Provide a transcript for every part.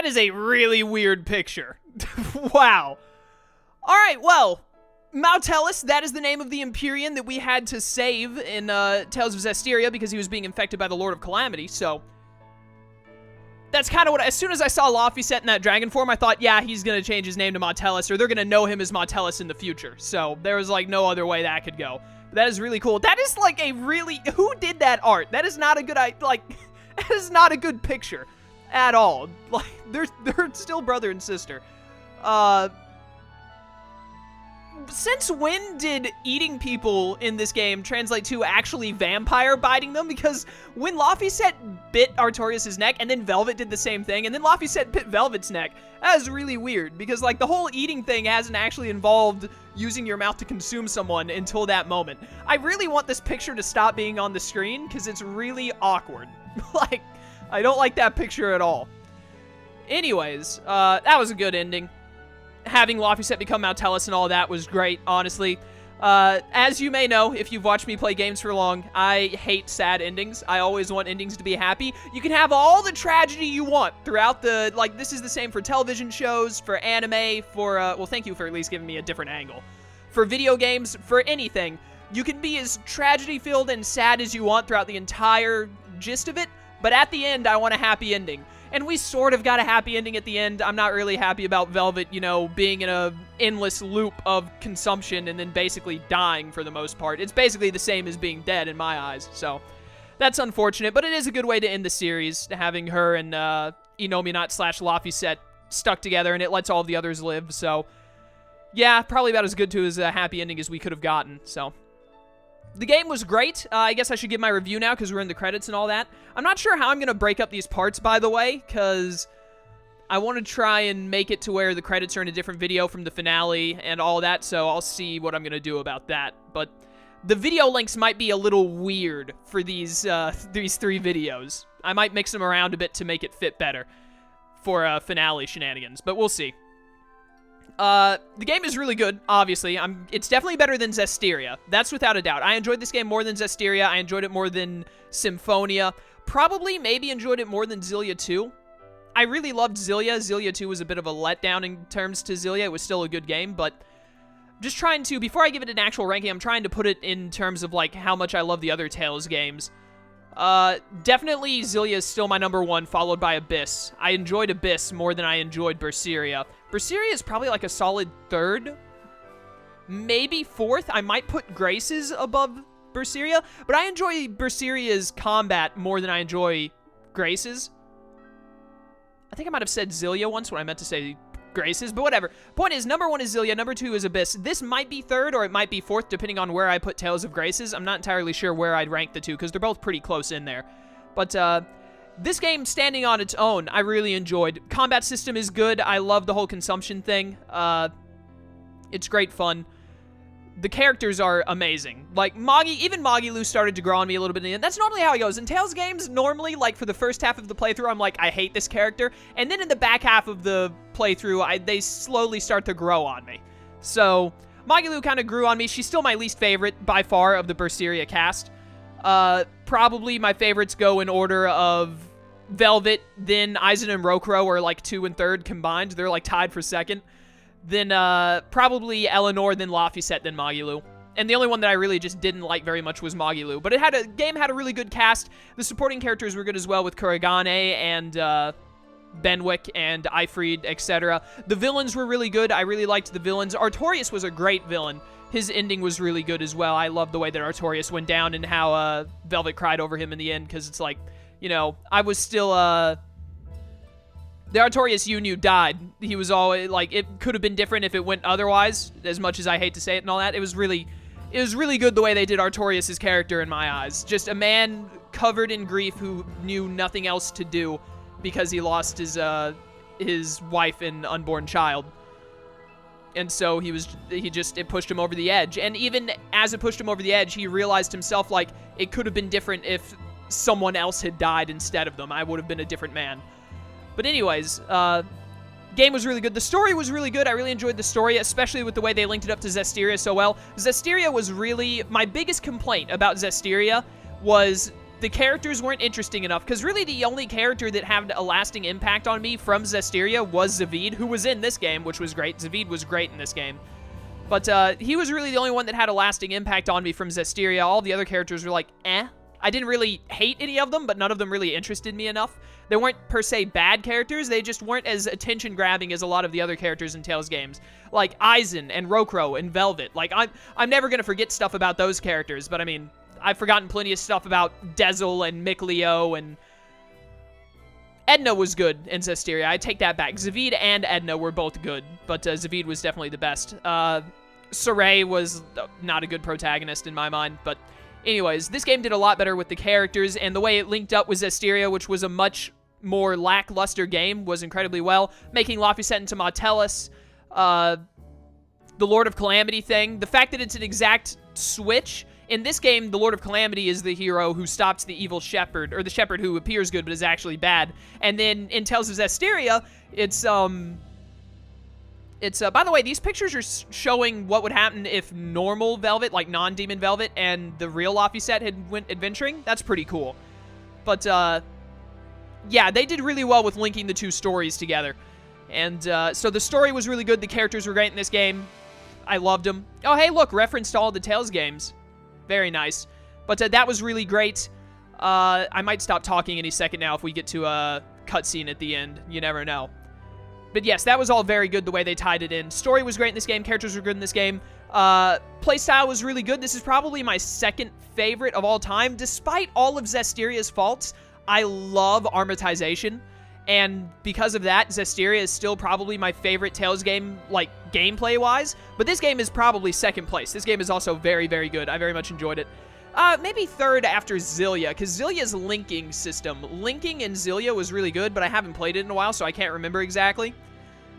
That is a really weird picture. Wow. Alright, well, Mautellus, that is the name of the Empyrean that we had to save in Tales of Zestiria because he was being infected by the Lord of Calamity, so that's kind of what, as soon as I saw Laphicet in that dragon form, I thought, yeah, he's going to change his name to Mautellus, or they're going to know him as Mautellus in the future, so there was, like, no other way that could go. But that is really cool. That is, like, a really, who did that art? That is not a good, like, that is not a good picture at all. Like, they're still brother and sister. Since when did eating people in this game translate to actually vampire biting them? Because when Laphicet bit Artorias' neck, and then Velvet did the same thing, and then Laphicet bit Velvet's neck, that is really weird, because, like, the whole eating thing hasn't actually involved using your mouth to consume someone until that moment. I really want this picture to stop being on the screen, because it's really awkward. Like, I don't like that picture at all. Anyways, that was a good ending. Having Laphicet become Mautellus and all that was great, honestly. As you may know, if you've watched me play games for long, I hate sad endings. I always want endings to be happy. You can have all the tragedy you want throughout the, like, this is the same for television shows, for anime, for, well, thank you for at least giving me a different angle. For video games, for anything. You can be as tragedy-filled and sad as you want throughout the entire gist of it, but at the end, I want a happy ending. And we sort of got a happy ending at the end. I'm not really happy about Velvet, you know, being in a endless loop of consumption and then basically dying for the most part. It's basically the same as being dead in my eyes, so that's unfortunate, but it is a good way to end the series, having her and Innominat/Laphicet stuck together, and it lets all of the others live, so yeah, probably about as good to as a happy ending as we could have gotten, so. The game was great. I guess I should give my review now because we're in the credits and all that. I'm not sure how I'm going to break up these parts, by the way, because I want to try and make it to where the credits are in a different video from the finale and all that, so I'll see what I'm going to do about that. But the video links might be a little weird for these 3 videos. I might mix them around a bit to make it fit better for finale shenanigans, but we'll see. The game is really good, obviously. It's definitely better than Zestiria. That's without a doubt. I enjoyed this game more than Zestiria. I enjoyed it more than Symphonia. Probably, maybe enjoyed it more than Xillia 2. I really loved Xillia. Xillia 2 was a bit of a letdown in terms to Xillia. It was still a good game, but just trying to, before I give it an actual ranking, I'm trying to put it in terms of, like, how much I love the other Tales games. Definitely Xillia is still my #1, followed by Abyss. I enjoyed Abyss more than I enjoyed Berseria. Berseria is probably like a solid 3rd, maybe 4th. I might put Graces above Berseria, but I enjoy Berseria's combat more than I enjoy Graces. I think I might have said Xillia once when I meant to say Graces, but whatever. Point is, #1 is Xillia, #2 is Abyss. This might be 3rd or it might be 4th, depending on where I put Tales of Graces. I'm not entirely sure where I'd rank the two, because they're both pretty close in there. But, this game, standing on its own, I really enjoyed. Combat system is good. I love the whole consumption thing. It's great fun. The characters are amazing. Like, even Magilu started to grow on me a little bit in the end. That's normally how it goes. In Tales games, normally, like, for the first half of the playthrough, I'm like, I hate this character. And then in the back half of the playthrough, they slowly start to grow on me. So, Magilu kind of grew on me. She's still my least favorite, by far, of the Berseria cast. Probably my favorites go in order of Velvet, then Aizen and Rokuro are, like, 2 and 3rd combined. They're, like, tied for 2nd. Then, probably Eleanor, then Laphicet, then Magilu. And the only one that I really just didn't like very much was Magilu. But game had a really good cast. The supporting characters were good as well with Kurigane and, Benwick and Ifrid, etc. The villains were really good. I really liked the villains. Artorias was a great villain. His ending was really good as well. I love the way that Artorias went down and how, Velvet cried over him in the end, because it's like, you know, I was still, the Artorias you knew died. He was always, like, it could have been different if it went otherwise, as much as I hate to say it and all that. It was really good the way they did Artorias' character in my eyes. Just a man covered in grief who knew nothing else to do because he lost his wife and unborn child. And so it pushed him over the edge. And even as it pushed him over the edge, he realized himself, like, it could have been different if someone else had died instead of them. I would have been a different man. But anyways, game was really good. The story was really good. I really enjoyed the story, especially with the way they linked it up to Zestiria so well. Zestiria was really... My biggest complaint about Zestiria was the characters weren't interesting enough, because really the only character that had a lasting impact on me from Zestiria was Zavid, who was in this game, which was great. Zavid was great in this game. But he was really the only one that had a lasting impact on me from Zestiria. All the other characters were like, eh. I didn't really hate any of them, but none of them really interested me enough. They weren't per se bad characters, they just weren't as attention-grabbing as a lot of the other characters in Tales games. Like Aizen and Rokro and Velvet. Like, I'm never gonna forget stuff about those characters, but I mean, I've forgotten plenty of stuff about Dezel and Mikleo, and Edna was good in Zestiria. I take that back. Zavid and Edna were both good, but Zavid was definitely the best. Saray was not a good protagonist in my mind, but anyways, this game did a lot better with the characters, and the way it linked up with Zestiria, which was a much more lackluster game, was incredibly well. Making Laphicet into Martellus, the Lord of Calamity thing, the fact that it's an exact switch. In this game, the Lord of Calamity is the hero who stops the evil shepherd, or the shepherd who appears good but is actually bad. And then in Tales of Zestiria, it's by the way, these pictures are showing what would happen if normal Velvet, like non-demon Velvet, and the real Laphicet had went adventuring. That's pretty cool. But, yeah, they did really well with linking the two stories together. And, so the story was really good. The characters were great in this game. I loved them. Oh, hey, look, reference to all the Tales games. Very nice. But that was really great. I might stop talking any second now if we get to a cutscene at the end. You never know. But yes, that was all very good the way they tied it in. Story was great in this game. Characters were good in this game. Playstyle was really good. This is probably my second favorite of all time. Despite all of Zestiria's faults, I love armatization. And because of that, Zestiria is still probably my favorite Tales game, like, gameplay-wise. But this game is probably second place. This game is also very, very good. I very much enjoyed it. Maybe third after Xillia, because Zillia's linking system. Linking in Xillia was really good, but I haven't played it in a while, so I can't remember exactly.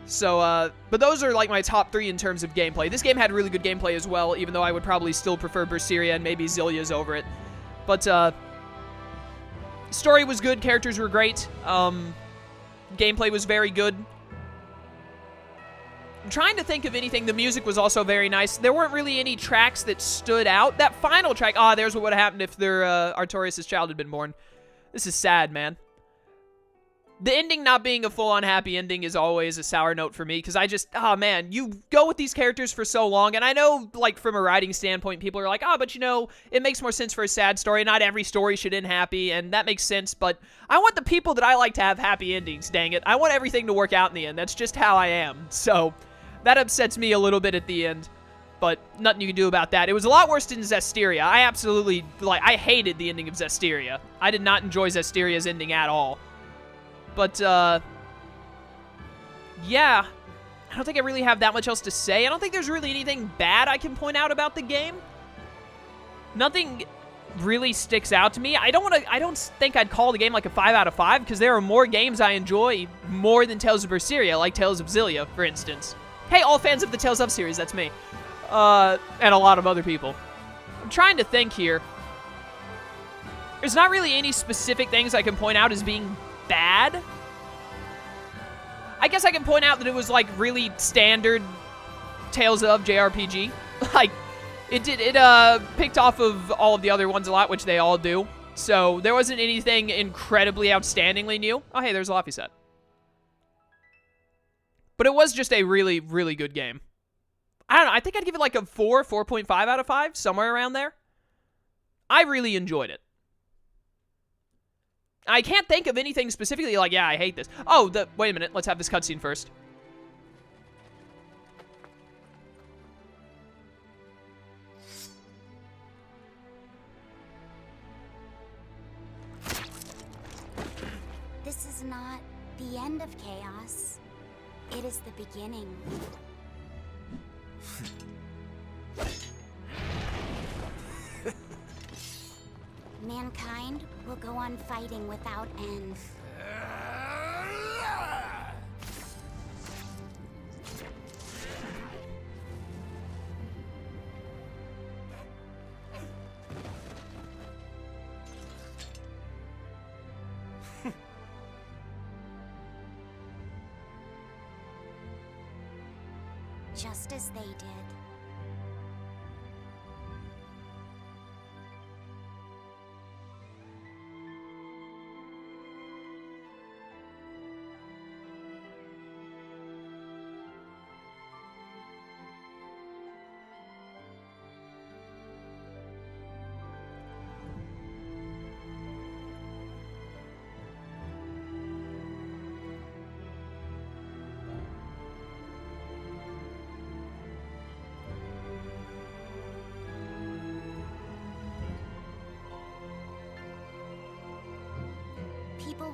So, but those are, like, my top three in terms of gameplay. This game had really good gameplay as well, even though I would probably still prefer Berseria and maybe Xillia's over it. But, story was good. Characters were great. Gameplay was very good. I'm trying to think of anything. The music was also very nice. There weren't really any tracks that stood out. That final track, there's what would have happened if their Artorias' child had been born. This is sad, man. The ending not being a full-on happy ending is always a sour note for me, because I just, man, you go with these characters for so long, and I know, like, from a writing standpoint, people are like, but you know, it makes more sense for a sad story. Not every story should end happy, and that makes sense, but I want the people that I like to have happy endings, dang it. I want everything to work out in the end. That's just how I am. So, that upsets me a little bit at the end, but nothing you can do about that. It was a lot worse than Zestiria. I absolutely, like, I hated the ending of Zestiria. I did not enjoy Zestiria's ending at all. But, yeah, I don't think I really have that much else to say. I don't think there's really anything bad I can point out about the game. Nothing really sticks out to me. I don't think I'd call the game like a 5 out of 5, because there are more games I enjoy more than Tales of Berseria, like Tales of Xillia, for instance. Hey, all fans of the Tales of series, that's me. And a lot of other people. I'm trying to think here. There's not really any specific things I can point out as being bad. I guess I can point out that it was, like, really standard Tales of JRPG. Like, it picked off of all of the other ones a lot, which they all do. So, there wasn't anything incredibly outstandingly new. Oh, hey, there's Laphicet. But it was just a really, really good game. I don't know, I think I'd give it like a 4.5 out of 5, somewhere around there. I really enjoyed it. I can't think of anything specifically like, yeah, I hate this. Oh, wait a minute. Let's have this cutscene first. This is not the end of chaos. It is the beginning. Mankind will go on fighting without end. Just as they did.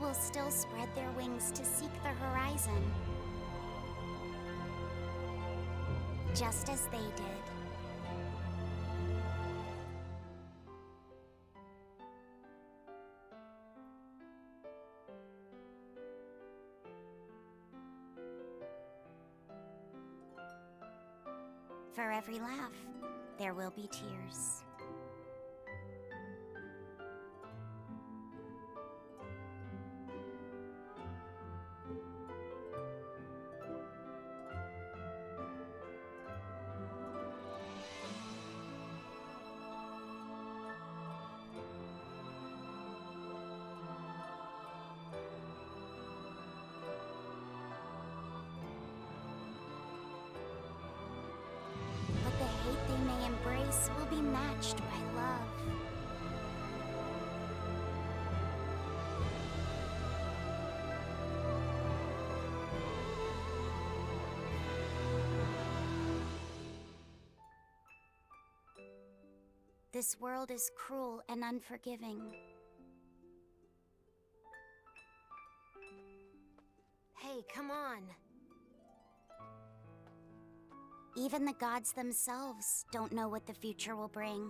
will still spread their wings to seek the horizon. Just as they did. For every laugh, there will be tears. Will be matched by love. This world is cruel and unforgiving. Hey, come on. Even the gods themselves don't know what the future will bring.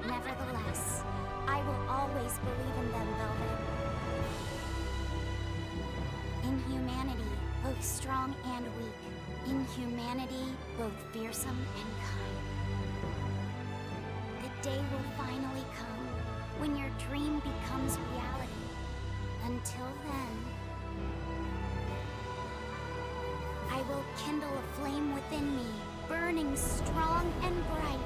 Nevertheless, I will always believe in them, Velvet. In humanity, both strong and weak. In humanity, both fearsome and kind. The day will finally come when your dream becomes reality. Until then, I will kindle a flame within me, burning strong and bright.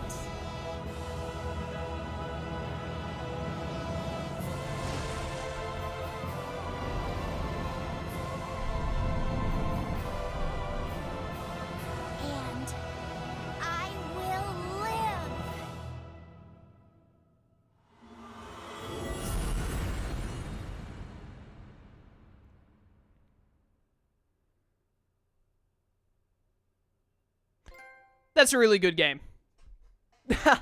That's a really good game. I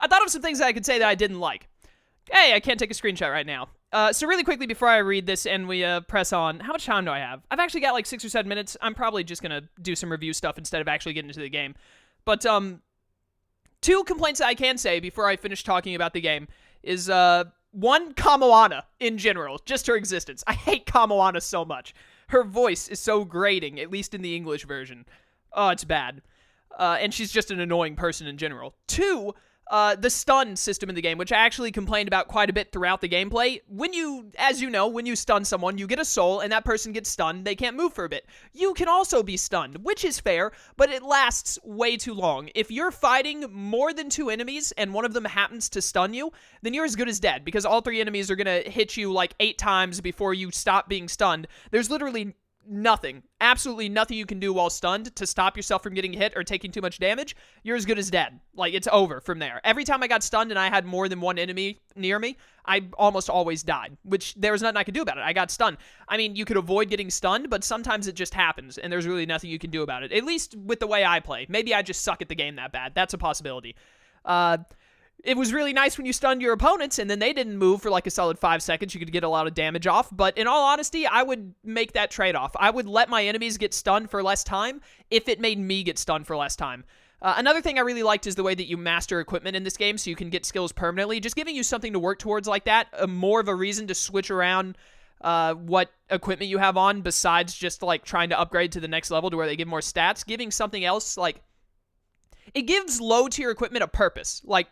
thought of some things that I could say that I didn't like. Hey, I can't take a screenshot right now. So really quickly before I read this and we press on, how much time do I have? I've actually got like 6 or 7 minutes. I'm probably just going to do some review stuff instead of actually getting into the game. But 2 complaints that I can say before I finish talking about the game is, 1, Kamoana in general, just her existence. I hate Kamoana so much. Her voice is so grating, at least in the English version. Oh, it's bad. And she's just an annoying person in general. 2, the stun system in the game, which I actually complained about quite a bit throughout the gameplay. When you, as you know, when you stun someone, you get a soul, and that person gets stunned, they can't move for a bit. You can also be stunned, which is fair, but it lasts way too long. If you're fighting more than 2 enemies, and one of them happens to stun you, then you're as good as dead, because all 3 enemies are gonna hit you like 8 times before you stop being stunned. There's literally nothing, absolutely nothing you can do while stunned to stop yourself from getting hit or taking too much damage. You're as good as dead. Like, it's over from there. Every time I got stunned and I had more than 1 enemy near me, I almost always died, which there was nothing I could do about it. I got stunned. I mean, you could avoid getting stunned, but sometimes it just happens, and there's really nothing you can do about it, at least with the way I play. Maybe I just suck at the game that bad. That's a possibility. It was really nice when you stunned your opponents and then they didn't move for like a solid 5 seconds. You could get a lot of damage off. But in all honesty, I would make that trade-off. I would let my enemies get stunned for less time if it made me get stunned for less time. Another thing I really liked is the way that you master equipment in this game so you can get skills permanently. Just giving you something to work towards like that. More of a reason to switch around what equipment you have on besides just like trying to upgrade to the next level to where they give more stats. Giving something else, like, it gives low-tier equipment a purpose. Like,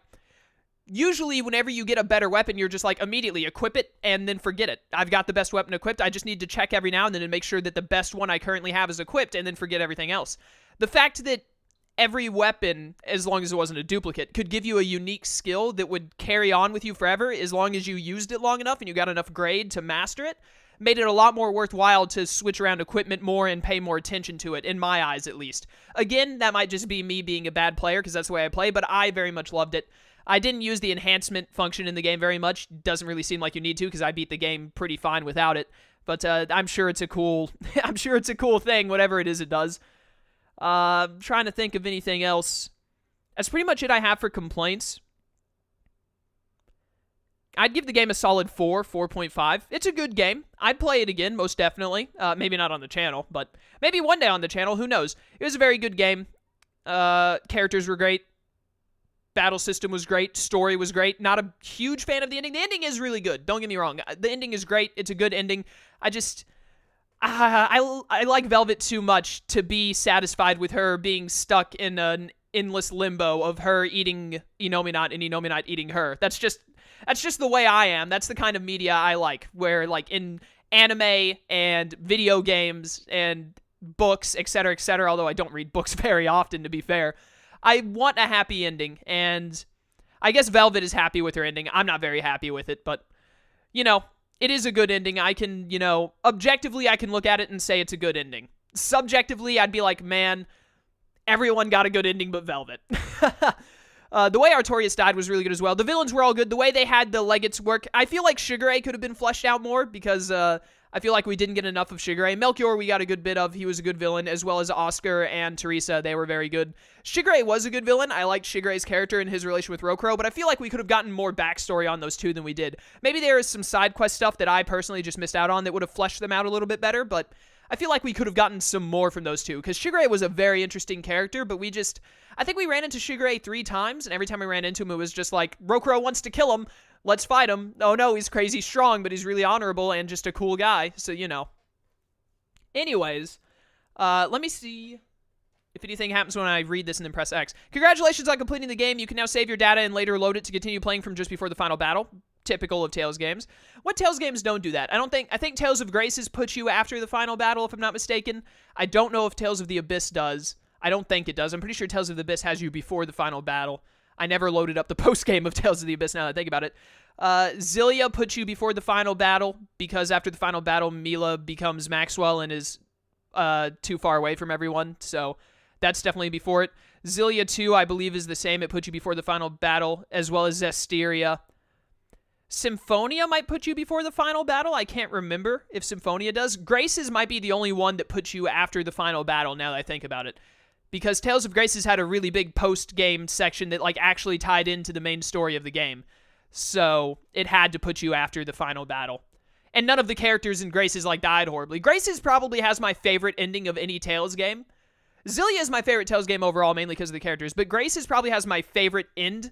usually, whenever you get a better weapon, you're just like, immediately equip it and then forget it. I've got the best weapon equipped. I just need to check every now and then and make sure that the best one I currently have is equipped and then forget everything else. The fact that every weapon, as long as it wasn't a duplicate, could give you a unique skill that would carry on with you forever as long as you used it long enough and you got enough grade to master it, made it a lot more worthwhile to switch around equipment more and pay more attention to it, in my eyes at least. Again, that might just be me being a bad player because that's the way I play, but I very much loved it. I didn't use the enhancement function in the game very much. Doesn't really seem like you need to because I beat the game pretty fine without it. But I'm sure it's a cool I'm sure it's a cool thing, whatever it is it does. I'm trying to think of anything else. That's pretty much it I have for complaints. I'd give the game a solid 4.5. It's a good game. I'd play it again, most definitely. Maybe not on the channel, but maybe one day on the channel, who knows. It was a very good game. Characters were great. Battle system was great. Story was great. Not a huge fan of the ending. The ending is really good. Don't get me wrong. The ending is great. It's a good ending. I like Velvet too much to be satisfied with her being stuck in an endless limbo of her eating Innominat and Innominat eating her. That's just the way I am. That's the kind of media I like, where like in anime and video games and books, etc., although I don't read books very often, to be fair, I want a happy ending, and I guess Velvet is happy with her ending. I'm not very happy with it, but, it is a good ending. I can, objectively, I can look at it and say it's a good ending. Subjectively, I'd be like, man, everyone got a good ending but Velvet. The way Artorias died was really good as well. The villains were all good. The way they had the Legates work, I feel like Shigure could have been fleshed out more because I feel like we didn't get enough of Shigure. Melchior we got a good bit of. He was a good villain, as well as Oscar and Teresa. They were very good. Shigure was a good villain. I liked Shigure's character and his relation with Rokuro, but I feel like we could have gotten more backstory on those two than we did. Maybe there is some side quest stuff that I personally just missed out on that would have fleshed them out a little bit better, but I feel like we could have gotten some more from those two, because Shigure was a very interesting character, but I think we ran into Shigure 3 times, and every time we ran into him, it was just like, Rokuro wants to kill him, let's fight him. Oh no, he's crazy strong, but he's really honorable and just a cool guy, so Anyways, let me see if anything happens when I read this and then press X. Congratulations on completing the game. You can now save your data and later load it to continue playing from just before the final battle. Typical of Tales games. What Tales games don't do that? I think Tales of Graces puts you after the final battle, if I'm not mistaken. I don't know if Tales of the Abyss does. I don't think it does. I'm pretty sure Tales of the Abyss has you before the final battle. I never loaded up the post-game of Tales of the Abyss now that I think about it. Zilia puts you before the final battle, because after the final battle, Mila becomes Maxwell and is too far away from everyone, so that's definitely before it. Zilia 2, I believe, is the same. It puts you before the final battle, as well as Zestiria. Symphonia might put you before the final battle. I can't remember if Symphonia does. Graces might be the only one that puts you after the final battle, now that I think about it. Because Tales of Graces had a really big post-game section that actually tied into the main story of the game. So it had to put you after the final battle. And none of the characters in Graces died horribly. Graces probably has my favorite ending of any Tales game. Zilia is my favorite Tales game overall, mainly because of the characters. But Graces probably has my favorite end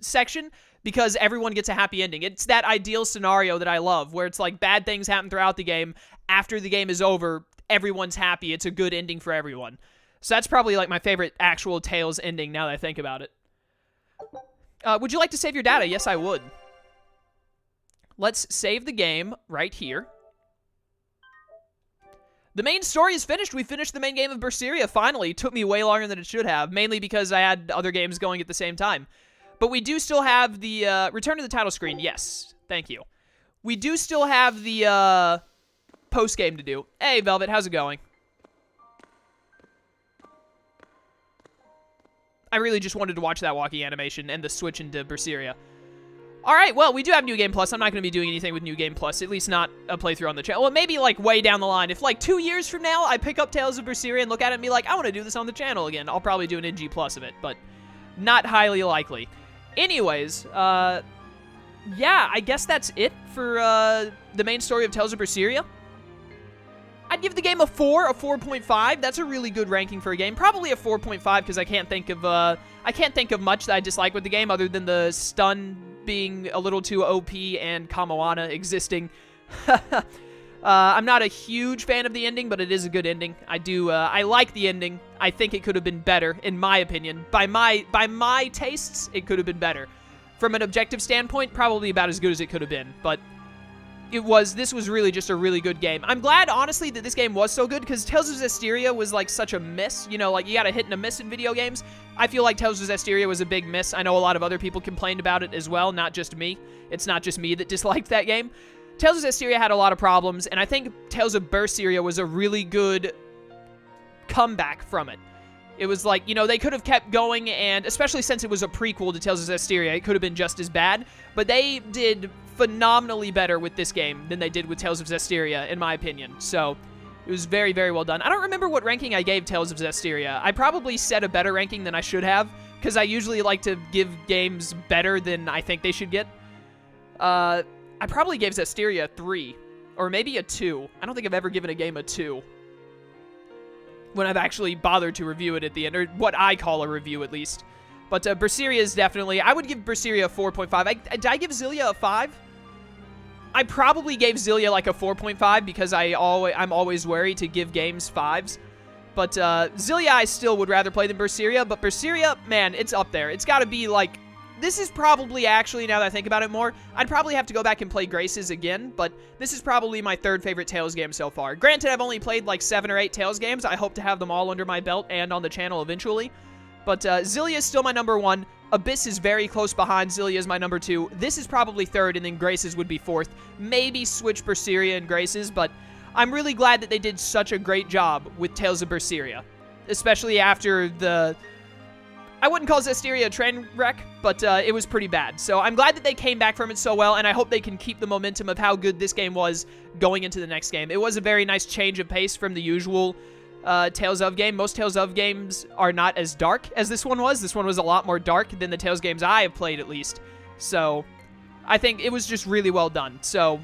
section, because everyone gets a happy ending. It's that ideal scenario that I love, where it's bad things happen throughout the game. After the game is over, everyone's happy. It's a good ending for everyone. So that's probably my favorite actual Tales ending now that I think about it. Would you like to save your data? Yes, I would. Let's save the game right here. The main story is finished. We finished the main game of Berseria, finally. It took me way longer than it should have, mainly because I had other games going at the same time. But we do still have the, return to the title screen. Yes, thank you. We do still have the, post-game to do. Hey, Velvet, how's it going? I really just wanted to watch that walkie animation and the switch into Berseria. Alright, well, we do have New Game Plus. I'm not going to be doing anything with New Game Plus, at least not a playthrough on the channel. Well, maybe, way down the line. If, 2 years from now, I pick up Tales of Berseria and look at it and be like, I want to do this on the channel again, I'll probably do an NG Plus of it, but not highly likely. Anyways, yeah, I guess that's it for, the main story of Tales of Berseria. I'd give the game a 4, a 4.5. That's a really good ranking for a game. Probably a 4.5 because I can't think of much that I dislike with the game other than the stun being a little too OP and Kamoana existing. I'm not a huge fan of the ending, but it is a good ending. I like the ending. I think it could have been better, in my opinion. By my tastes, it could have been better. From an objective standpoint, probably about as good as it could have been, but this was really just a really good game. I'm glad, honestly, that this game was so good, because Tales of Zestiria was, such a miss. You gotta hit and a miss in video games. I feel like Tales of Zestiria was a big miss. I know a lot of other people complained about it as well, not just me. It's not just me that disliked that game. Tales of Zestiria had a lot of problems, and I think Tales of Berseria was a really good comeback from it. It was like, you know, they could have kept going, and especially since it was a prequel to Tales of Zestiria, it could have been just as bad, but they did phenomenally better with this game than they did with Tales of Zestiria, in my opinion. So it was very, very well done. I don't remember what ranking I gave Tales of Zestiria. I probably set a better ranking than I should have, because I usually like to give games better than I think they should get. I probably gave Zestiria a 3, or maybe a 2. I don't think I've ever given a game a 2 when I've actually bothered to review it at the end, or what I call a review at least. But Berseria is definitely, I would give Berseria a 4.5. Did I give Xillia a 5? I probably gave Xillia like a 4.5 because I'm always wary to give games 5s. But Xillia I still would rather play than Berseria, but Berseria, man, it's up there. It's got to be like, this is probably actually, now that I think about it more, I'd probably have to go back and play Graces again, but this is probably my 3rd favorite Tales game so far. Granted, I've only played like 7 or 8 Tales games. I hope to have them all under my belt and on the channel eventually. But Xillia is still my number 1. Abyss is very close behind. Xillia is my number 2. This is probably 3rd, and then Graces would be 4th. Maybe switch Berseria and Graces, but I'm really glad that they did such a great job with Tales of Berseria, especially after the... I wouldn't call Zestiria a train wreck, but it was pretty bad. So I'm glad that they came back from it so well, and I hope they can keep the momentum of how good this game was going into the next game. It was a very nice change of pace from the usual Tales of game. Most Tales of games are not as dark as this one was. This one was a lot more dark than the Tales games I have played, at least. So I think it was just really well done. So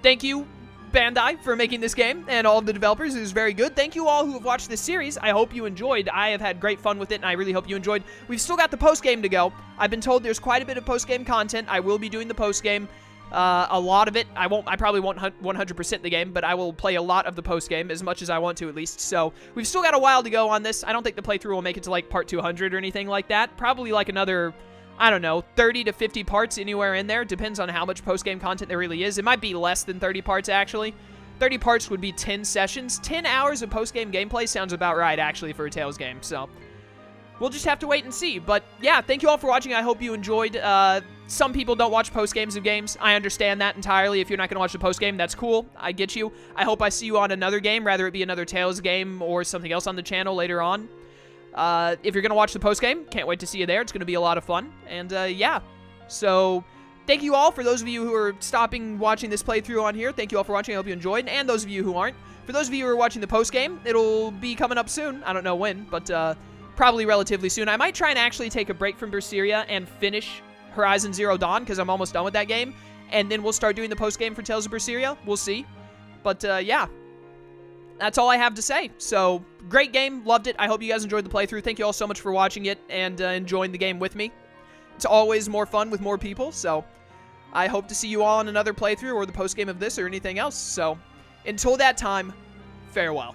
thank you, Bandai, for making this game, and all of the developers. It was very good. Thank you all who have watched this series. I hope you enjoyed. I have had great fun with it, and I really hope you enjoyed. We've still got the post-game to go. I've been told there's quite a bit of post-game content. I will be doing the post-game. A lot of it. I probably won't 100% the game, but I will play a lot of the post-game, as much as I want to at least. So we've still got a while to go on this. I don't think the playthrough will make it to like part 200 or anything like that. Probably like another, I don't know, 30 to 50 parts anywhere in there. Depends on how much post-game content there really is. It might be less than 30 parts, actually. 30 parts would be 10 sessions. 10 hours of post-game gameplay sounds about right, actually, for a Tales game. So we'll just have to wait and see. But yeah, thank you all for watching. I hope you enjoyed. Some people don't watch post-games of games. I understand that entirely. If you're not going to watch the post-game, that's cool. I get you. I hope I see you on another game, rather it be another Tales game or something else on the channel later on. If you're going to watch the post-game, can't wait to see you there. It's going to be a lot of fun. And yeah, so thank you all. For those of you who are stopping watching this playthrough on here, thank you all for watching. I hope you enjoyed. And those of you who aren't, for those of you who are watching the post-game, it'll be coming up soon. I don't know when, but probably relatively soon. I might try and actually take a break from Berseria and finish Horizon Zero Dawn, because I'm almost done with that game, and then we'll start doing the post-game for Tales of Berseria. We'll see. But yeah, that's all I have to say. So, great game. Loved it. I hope you guys enjoyed the playthrough. Thank you all so much for watching it and enjoying the game with me. It's always more fun with more people, so I hope to see you all in another playthrough or the post-game of this or anything else. So, until that time, farewell.